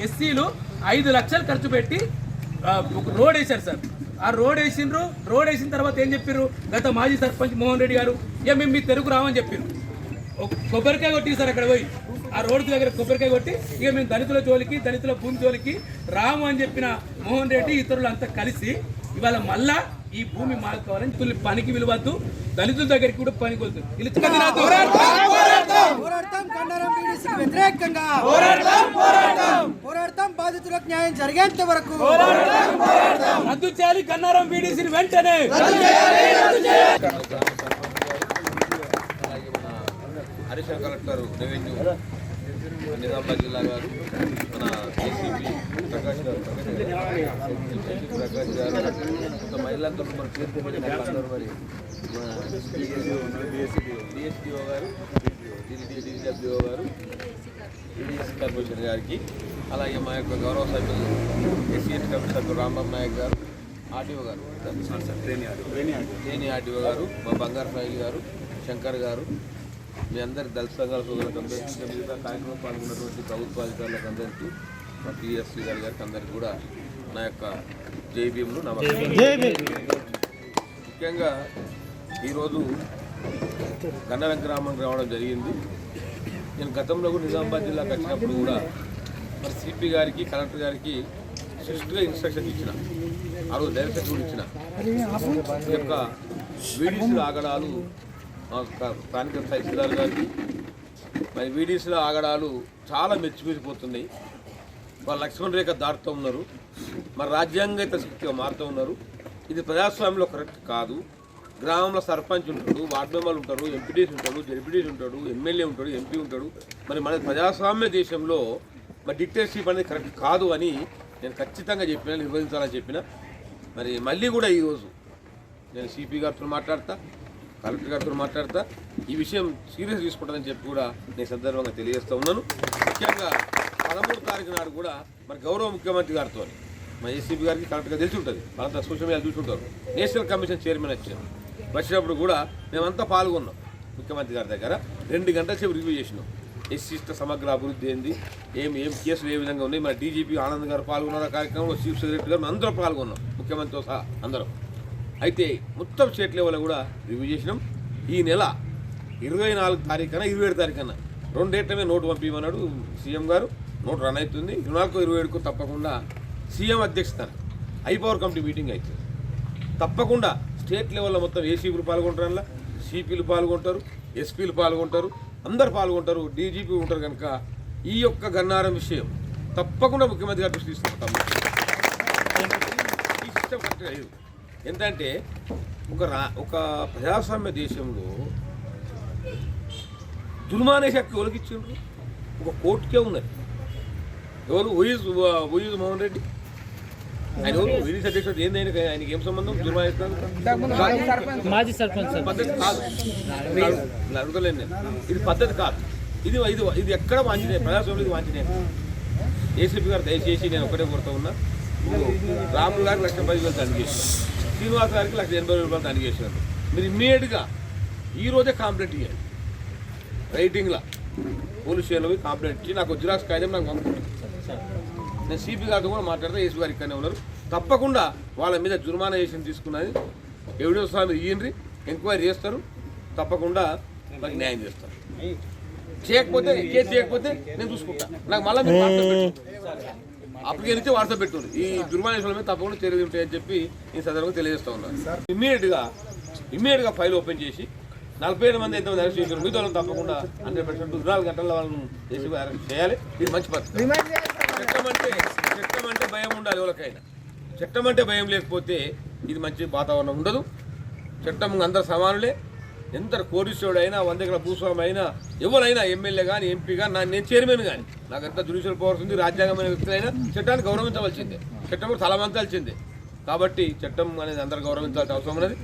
ఎస్సీలు 5 లక్షలు ఖర్చు పెట్టి రోడ్ వేశారు సార్. ఆ రోడ్ వేసిండ్రు. రోడ్ వేసిన తర్వాత ఏం చెప్పారు, గత మాజీ సర్పంచ్ మోహన్ రెడ్డి గారు, మేము మీ తెరుకు రామని చెప్పారు. కొబ్బరికాయ కొట్టి సార్ అక్కడ పోయి ఆ రోడ్డు దగ్గర కొబ్బరికాయ కొట్టి ఇక మేము దళితుల జోలికి దళితుల భూమి జోలికి రాము అని చెప్పిన మోహన్ రెడ్డి ఇతరులు అంతా కలిసి ఇవాళ మళ్ళా ఈ భూమి మారుకోవాలని తుల్లి పనికి విలువద్దు, దళితుల దగ్గరికి కూడా పనికి వద్దు. బాధితులకు న్యాయం జరిగేంత వరకు రద్దు చేయాలి గన్నారం వీడీసీని వెంటనే. అడిషనల్ కలెక్టర్ రెవెన్యూ నిజామాబాద్ జిల్లా గారు, మన ఏసీపీ ప్రకాష్ గారు, కొంత మహిళలతో మన అందరూ మరి మన డిఎస్పీఓ గారు, డిడబ్ల్యూఓ గారు, డిఎస్సీ కార్పొరేషన్ గారికి, అలాగే మా యొక్క గౌరవ సభ్యులు ఎస్సీఎస్ కమిటీ సభ్యులు రాంబాబు నాయక్ గారు, ఆర్టీఓ గారు, ట్రైనీ ఆర్టీఓ గారు, మా బంగారు సాయి గారు, శంకర్ గారు, మీ అందరి దళిత సంఘాల సోదరులకు అందరికీ, మిగతా కార్యక్రమంలో పాల్గొన్నటువంటి ప్రభుత్వ అధికారులకు అందరికీ, మా టీఎస్సీ గారికి అందరికీ కూడా నా యొక్క జైభీములు నమస్కారం. ముఖ్యంగా ఈరోజు గన్నరం గ్రామానికి రావడం జరిగింది. నేను గతంలో కూడా నిజామాబాద్ జిల్లాకు వచ్చినప్పుడు కూడా మరి సిపి గారికి కలెక్టర్ గారికి స్ట్రిక్ట్గా ఇన్స్ట్రక్షన్ ఇచ్చిన, ఆ రోజు డైరెక్షన్ కూడా ఇచ్చిన. ఈ యొక్క వీడీసీల ఆగడాలు స్థానిక తహసీల్దార్ గారికి మరి వీడీసీల ఆగడాలు చాలా మెచ్చిపోతున్నాయి. వాళ్ళు లక్ష్మణ్ రేఖ దాటుతూ ఉన్నారు, మరి రాజ్యాంగేత శక్తిగా మారుతూ ఉన్నారు. ఇది ప్రజాస్వామ్యంలో కరెక్ట్ కాదు. గ్రామంలో సర్పంచ్ ఉంటాడు, వార్డు మెంబర్లు ఉంటారు, ఎంపీటీస్ ఉంటాడు, జెడ్పీటీస్ ఉంటాడు, ఎమ్మెల్యే ఉంటాడు, ఎంపీ ఉంటాడు. మరి మన ప్రజాస్వామ్య దేశంలో మరి డిక్టేటర్షిప్ అనేది కరెక్ట్ కాదు అని నేను ఖచ్చితంగా చెప్పిన, నిర్వహించాలని చెప్పిన. మరి మళ్ళీ కూడా ఈరోజు నేను సిపి గారితో మాట్లాడతా, కలెక్టర్ గారితో మాట్లాడతా, ఈ విషయం సీరియస్ తీసుకుంటానని చెప్పి కూడా నేను సందర్భంగా తెలియజేస్తూ ఉన్నాను. ముఖ్యంగా 13వ తారీఖు నాడు కూడా మరి గౌరవ ముఖ్యమంత్రి గారితో మా ఏసీపీ గారికి కలెక్టర్గా తెలిసి ఉంటుంది, వాళ్ళంతా సోషల్ మీడియా చూసుకుంటారు. నేషనల్ కమిషన్ చైర్మన్ వచ్చినప్పుడు కూడా మేమంతా పాల్గొన్నాం. ముఖ్యమంత్రి గారి దగ్గర 2 గంటల సేపు రివ్యూ చేసినాం. ఎస్సీస్ట సమగ్ర అభివృద్ధి ఏంది, ఏం కేసులు ఏ విధంగా ఉన్నాయి. మన డీజీపీ ఆనంద్ గారు పాల్గొన్న కార్యక్రమంలో చీఫ్ సెక్రటరీ గారు అందరూ పాల్గొన్నాం, ముఖ్యమంత్రితో సహా అందరం. అయితే మొత్తం స్టేట్ లెవెల్లో కూడా రివ్యూ చేసినాం. ఈ నెల 24 తారీఖున 27 తారీఖున 2 డేట్లమే నోటు పంపించమన్నాడు సీఎం గారు. నోటు రన్ అవుతుంది. 24, 27కు తప్పకుండా సీఎం అధ్యక్షతన ఐపవర్ కమిటీ మీటింగ్ అవుతుంది. తప్పకుండా స్టేట్ లెవెల్లో మొత్తం ఏసీపీలు పాల్గొంటారు, అందులో సిపిలు పాల్గొంటారు, ఎస్పీలు పాల్గొంటారు, అందరు పాల్గొంటారు, డీజీపీ ఉంటారు. కనుక ఈ యొక్క గన్నారం విషయం తప్పకుండా ముఖ్యమంత్రి గారు దృష్టి తీసుకుంటాం. ఈ సిస్టమ్ కరెక్ట్గా లేదు. ఏంటంటే ఒక ప్రజాస్వామ్య దేశంలో జుల్మానే శక్తి ఎవరికి ఇచ్చిండ్రు? ఒక కోర్టుకే ఉన్నది. ఎవరు ఓయిజ్ మోహన్ రెడ్డి, ఆయన ఎవరు విడిసి అధ్యక్షుడు ఏంది, ఆయనకి ఏం సంబంధం? జుల్మా మాజీ సర్పంచ్ పద్ధతి కాదు, అడగలేను నేను. ఇది పద్ధతి కాదు. ఇది ఎక్కడ వాంఛనీయం, ప్రజాస్వామ్యం ఇది వాంఛనీయం. ఏసీపీ గారు దయచేసి నేను ఒకటే కోరుతా ఉన్నా, రాములు గారికి 1,10,000 దండ చేసినారు, శ్రీనివాస్ గారికి 1,80,000 దండ చేసినారు. మీరు ఇమ్మీడియట్గా ఈరోజే కంప్లైంట్ ఇవ్వండి. రైటింగ్లో పోలీస్ స్టేషన్లో పోయి కంప్లైంట్ ఇచ్చి నాకు జిరాక్స్ కాగితం నాకు పంపుకుంటాను. నేను సిపి గారితో కూడా మాట్లాడితే ఏసీ గారు ఇక్కడనే ఉన్నారు. తప్పకుండా వాళ్ళ మీద జుర్మానా చేసి తీసుకున్నది ఎవిడెన్స్ మీద ఇయ్యండి, ఎంక్వైరీ చేస్తారు, తప్పకుండా నాకు న్యాయం చేస్తారు. చేయకపోతే కేసు చేయకపోతే నేను చూసుకుంటా. నాకు మళ్ళీ మీరు వాట్సాప్ పెట్టు, అప్పటికే ఇచ్చే వాట్సాప్ పెట్టుంది. ఈ జుర్మానా విషయాల మీద తప్పకుండా చర్యలు ఉంటాయని చెప్పి ఈ సందర్భంగా తెలియజేస్తూ ఉన్నాను. ఇమ్మీడియట్గా ఫైల్ ఓపెన్ చేసి 47 మంది అయితే అరెస్ట్ చేశారు. మిగతా వాళ్ళని తప్పకుండా 100% 24 గంటల్లో వాళ్ళని చేసి అరెస్ట్ చేయాలి. ఇది మంచి పద్ధతి. చట్టం అంటే భయం ఉండాలి ఎవరికైనా. చట్టం అంటే భయం లేకపోతే ఇది మంచి వాతావరణం ఉండదు. చట్టం అందరు సమానులే. ఎంత కోటీశ్వరుడు అయినా, 100 ఎకరాల భూస్వామి అయినా, ఎవరైనా, ఎమ్మెల్యే కానీ, ఎంపీ కానీ, నేను చైర్మన్ కానీ, నాకు ఎంత జ్యుడిషియల్ పవర్స్ ఉంది, రాజ్యాంగమైన వ్యక్తులైనా చట్టాన్ని గౌరవించవలసిందే. చట్టం తలవంచాల్సిందే. కాబట్టి చట్టం అనేది అందరు గౌరవించాల్సిన అవసరం ఉన్నది.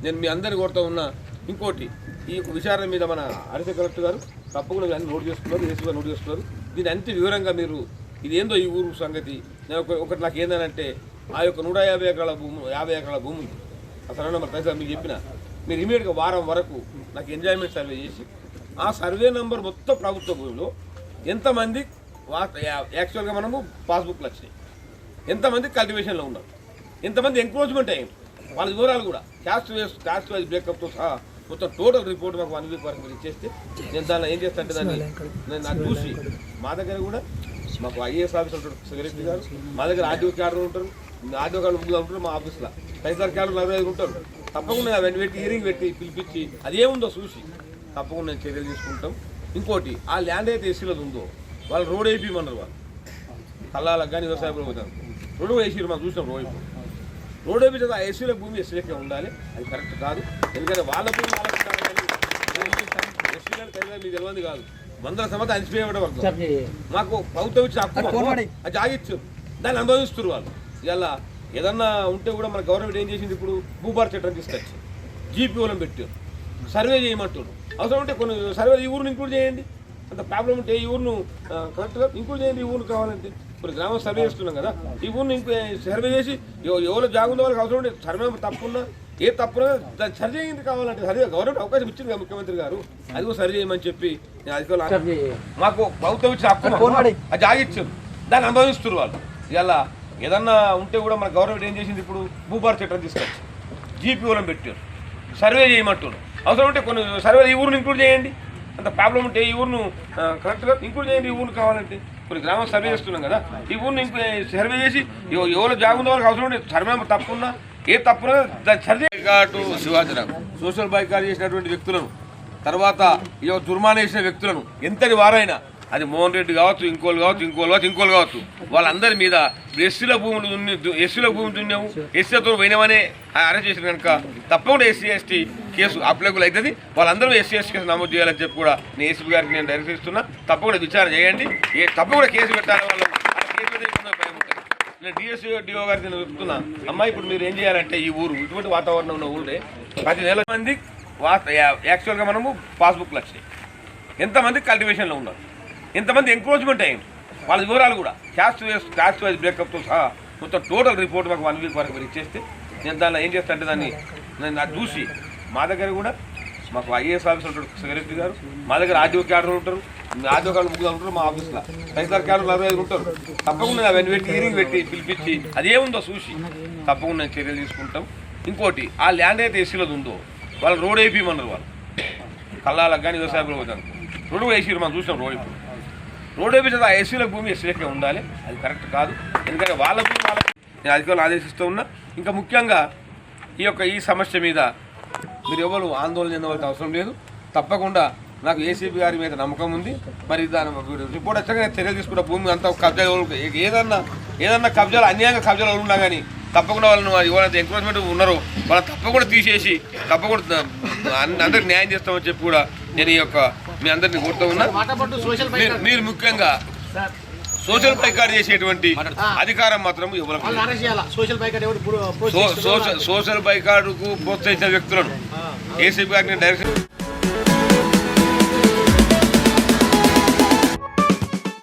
నేను మీ అందరిని కోరుతూ ఉన్నా. ఇంకోటి, ఈ విచారణ మీద మన అడిషనల్ కలెక్టర్ గారు తప్పకుండా అన్ని నోట్ చేసుకున్నారు, ఏసీ గారు నోట్ చేసుకున్నారు. దీన్ని అంత వివరంగా మీరు ఇదేందో ఈ ఊరు సంగతి. నేను ఒకటి నాకు ఏంటంటే, ఆ యొక్క 150 ఎకరాల భూమి, 50 ఎకరాల భూమి ఉంది. అసలు నెంబర్ తహసీల్దార్ మీకు చెప్పిన, మీరు ఇమీడియట్గా వారం వరకు నాకు ఎంజాయ్మెంట్ సర్వే చేసి ఆ సర్వే నెంబర్ మొత్తం ప్రభుత్వ భూమిలో ఎంతమంది యాక్చువల్గా మనము పాస్బుక్లు వచ్చినాయి, ఎంతమంది కల్టివేషన్లో ఉన్నారు, ఎంతమంది ఎంక్రోచ్మెంట్ అయ్యింది, వాళ్ళ వివరాలు కూడా క్యాస్ట్ వైజ్ బ్రేకప్తో సహా మొత్తం టోటల్ రిపోర్ట్ మాకు 1 వీక్ వరకు మీరు ఇచ్చేస్తే నేను దానిలో ఏం చేస్తానంటే దాన్ని నేను నాకు చూసి మా దగ్గర కూడా మాకు ఐఏఎస్ ఆఫీసర్ ఉంటారు సెక్రటరీ గారు, మా దగ్గర ఆర్డీఓ క్యాడర్ ఉంటారు, ఆర్డీఓ క్యాడర్ ముగ్గురు ఉంటారు, మా ఆఫీస్లో తహసీల్దార్ క్యాడర్ 45 ఉంటారు. తప్పకుండా అవన్నీ పెట్టి హీరింగ్ పెట్టి పిలిపించి అది ఏముందో చూసి తప్పకుండా నేను చర్యలు తీసుకుంటాం. ఇంకోటి ఆ ల్యాండ్ అయితే ఎస్సీలో ఉందో వాళ్ళు రోడ్ వేయించమన్నారు, వాళ్ళు కల్లాలకు కానీ వ్యవసాయ పోతారు రోడ్డు వేసి మనం చూసినాం. రోడ్ వేయించదు ఆ ఎస్సీల భూమి ఎస్సీలకే ఉండాలి, అది కరెక్ట్ కాదు. ఎందుకంటే వాళ్ళ భూమి వాళ్ళకి ఉండాలి కానీ ఎస్సీలకు తెలియదు మీకు తెలియదు కాదు. 100 సంవత్సరాలు అనిచిపోయేవాడు వాళ్ళు మాకు ప్రభుత్వం ఇచ్చిన హక్కు అది జాగిచ్చు దాన్ని అనుభవిస్తున్నారు వాళ్ళు. ఇలా ఏదన్నా ఉంటే కూడా మన గవర్నమెంట్ ఏం చేసింది, ఇప్పుడు భూభార చట్టం తీసుకొచ్చి జీపీఓలను పెట్టారు, సర్వే చేయమంటారు. అవసరం ఉంటే కొన్ని సర్వే ఈ ఊరిని ఇంక్లూడ్ చేయండి, అంత ప్రాబ్లం ఉంటే ఈ ఊరును కరెక్ట్గా ఇంక్లూడ్ చేయండి. ఈ ఊరు కావాలంటే కొన్ని గ్రామం సర్వే చేస్తున్నాం కదా, ఈ ఊరిని సర్వే చేసి ఎవరు జాగుందో వాళ్ళకి అవసరం ఉంటే సర్వే తప్పున్నా ఏ తప్పున్నా దాన్ని సరి చేయింది కావాలంటే సరి గవర్నమెంట్ అవకాశం ఇచ్చింది కదా ముఖ్యమంత్రి గారు, అది కూడా సరి చేయమని చెప్పి నేను అధికారులు మాకు ప్రభుత్వం ఇచ్చిన హక్కు అది జాగిచ్చారు దాన్ని అనుభవిస్తున్నారు వాళ్ళు. ఇలా ఏదన్నా ఉంటే కూడా మన గవర్నమెంట్ ఏం చేసింది, ఇప్పుడు భూభార చట్టం తీసుకొచ్చి జీపీఓలను పెట్టారు, సర్వే చేయమంటారు. అవసరం ఉంటే కొన్ని సర్వే ఈ ఊరిని ఇంక్లూడ్ చేయండి, అంత ప్రాబ్లం ఉంటే ఈ ఊరును కరెక్ట్గా ఇంక్లూడ్ చేయండి. ఈ ఊరు కావాలంటే కొన్ని గ్రామం సర్వే చేస్తున్నాం కదా, ఈ ఊరిని సర్వే చేసి ఎవరు జాగుందో వాళ్ళకి అవసరం ఉంటే సర్వే తప్పున్నా ఏ తప్పున్నా దాన్ని సర్వే కాటు శివాజీరావు సోషల్ బైకాట్ చేసినటువంటి వ్యక్తులను, తర్వాత జుర్మానా చేసిన వ్యక్తులను ఎంతటి వారైనా అది మోహన్ రెడ్డి కావచ్చు, ఇంకోళ్ళు కావచ్చు వాళ్ళందరి మీద ఎస్సీల భూములు దున్నాము, ఎస్సీలతో పోయినామనే అరెస్ట్ చేసిన కనుక తప్పకుండా ఎస్సీ ఎస్టీ కేసు అప్లైబుల్ అవుతుంది. వాళ్ళందరూ ఎస్సీ ఎస్టీ కేసు నమోదు చేయాలని చెప్పి కూడా నేను ఏసీపీ గారికి నేను డైరెక్ట్ ఇస్తున్నా. తప్పకుండా విచారణ చేయండి, తప్పకుండా కేసు పెట్టాలి. వాళ్ళు కేసు పెట్టే భయం ఉంటుంది. నేను డిఓ గారికి నేను చెప్తున్నా, అమ్మాయి ఇప్పుడు మీరు ఏం చేయాలంటే ఈ ఊరు ఇటువంటి వాతావరణం ఉన్న ఊరే 10 నెలల మంది యాక్చువల్గా మనము పాస్బుక్లు వచ్చినాయి, ఎంతమంది కల్టివేషన్లో ఉన్నారు, ఎంతమంది ఎంక్రోచ్మెంట్ అయ్యింది, వాళ్ళ వివరాలు కూడా క్యాస్ట్ వైజ్ బ్రేకప్తో సహా మొత్తం టోటల్ రిపోర్ట్ మాకు 1 వీక్ వరకు మీరు ఇచ్చేస్తే నేను దానిలో ఏం చేస్తానంటే దాన్ని నేను నాకు చూసి మా దగ్గర కూడా మాకు ఐఏఎస్ ఆఫీసర్ ఉంటారు సెక్రటరీ గారు, మా దగ్గర ఆర్డీఓ క్యాడర్ ఉంటారు, ఆర్డీఓ క్యాడర్ ముగ్గురు ఉంటారు, మా ఆఫీస్లో తహసీల్దార్ క్యాడర్ 45 ఉంటారు. తప్పకుండా అవన్నీ పెట్టి హీరింగ్ పెట్టి పిలిపించి అది ఏముందో చూసి తప్పకుండా నేను చర్యలు తీసుకుంటాం. ఇంకోటి ఆ ల్యాండ్ అయితే ఎస్సీలో ఉందో వాళ్ళు రోడ్ వేయించమన్నారు, వాళ్ళు కల్లాలకు కానీ వ్యవసాయ పోతారు రోడ్డు వేసి మనం చూసినాం. రోడ్ వేయించదు ఆ ఎస్సీల భూమి ఎస్సీలకే ఉండాలి, అది కరెక్ట్ కాదు. ఎందుకంటే వాళ్ళ భూమి వాళ్ళకి నేను అధికారులు ఆదేశిస్తూ ఉన్నా. ఇంకా ముఖ్యంగా ఈ సమస్య మీద మీరు ఎవరు ఆందోళన చెందవలసిన అవసరం లేదు. తప్పకుండా నాకు ఏసీపీ గారి మీద నమ్మకం ఉంది. మరి దాని రిపోర్ట్ వచ్చాక నేను చర్యలు తీసుకున్న భూమి అంతా కబ్జా ఏదన్నా కబ్జాలు అన్యాయంగా కబ్జాలు ఉన్నా కానీ తప్పకుండా వాళ్ళని ఎవరైతే ఎంక్రోచ్మెంట్ ఉన్నారో వాళ్ళని తప్పకుండా తీసేసి తప్పకుండా అందరికి న్యాయం చేస్తామని చెప్పి కూడా నేను మీ అందరినీ కోరుతూ ఉన్నా. మీరు ముఖ్యంగా సోషల్ బైకాట్ చేసేటువంటి అధికారం మాత్రం సోషల్ బైకాట్కు ప్రోత్సహించిన వ్యక్తులను ఏసీపీ గారిని డైరెక్షన్